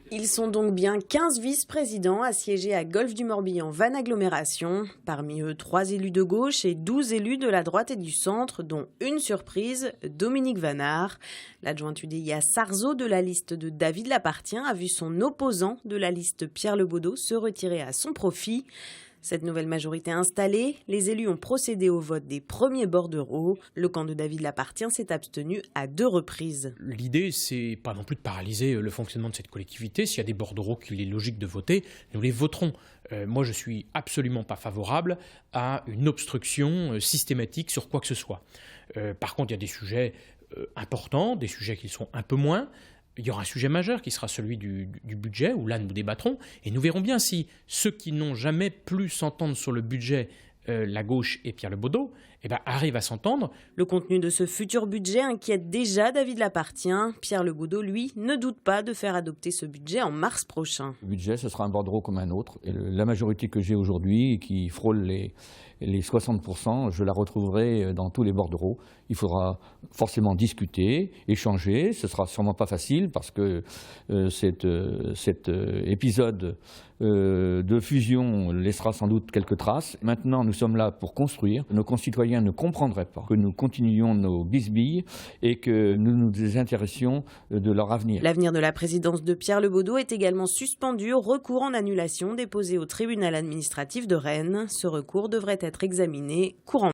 Ils sont donc bien 15 vice-présidents assiégés à Golfe du Morbihan Vannes Agglomération. Parmi eux, 3 élus de gauche et 12 élus de la droite et du centre, dont une surprise, Dominique Vanard. L'adjoint UDI Sarzeau de la liste de David Lapartien a vu son opposant de la liste Pierre Lebaudot se retirer à son profit. Cette nouvelle majorité installée, les élus ont procédé au vote des premiers bordereaux. Le camp de David Lapartien s'est abstenu à 2 reprises. L'idée, c'est pas non plus de paralyser le fonctionnement de cette collectivité. S'il y a des bordereaux qu'il est logique de voter, nous les voterons. Moi, je suis absolument pas favorable à une obstruction systématique sur quoi que ce soit. Par contre, il y a des sujets importants, des sujets qui sont un peu moins. Il y aura un sujet majeur qui sera celui du budget, où là nous débattrons, et nous verrons bien si ceux qui n'ont jamais pu s'entendre sur le budget, la gauche et Pierre Lebaudot, arrivent à s'entendre. Le contenu de ce futur budget inquiète déjà David Lapartien. Pierre Lebaudot, lui, ne doute pas de faire adopter ce budget en mars prochain. Le budget, ce sera un bordereau comme un autre. Et la majorité que j'ai aujourd'hui, qui frôle les 60%, je la retrouverai dans tous les bordereaux. Il faudra forcément discuter, échanger. Ce sera sûrement pas facile parce que cet épisode de fusion laissera sans doute quelques traces. Maintenant, nous sommes là pour construire. Nos concitoyens ne comprendraient pas que nous continuions nos bisbilles et que nous nous désintéressions de leur avenir. L'avenir de la présidence de Pierre Lebaudot est également suspendu au recours en annulation déposé au tribunal administratif de Rennes. Ce recours devrait être examiné courant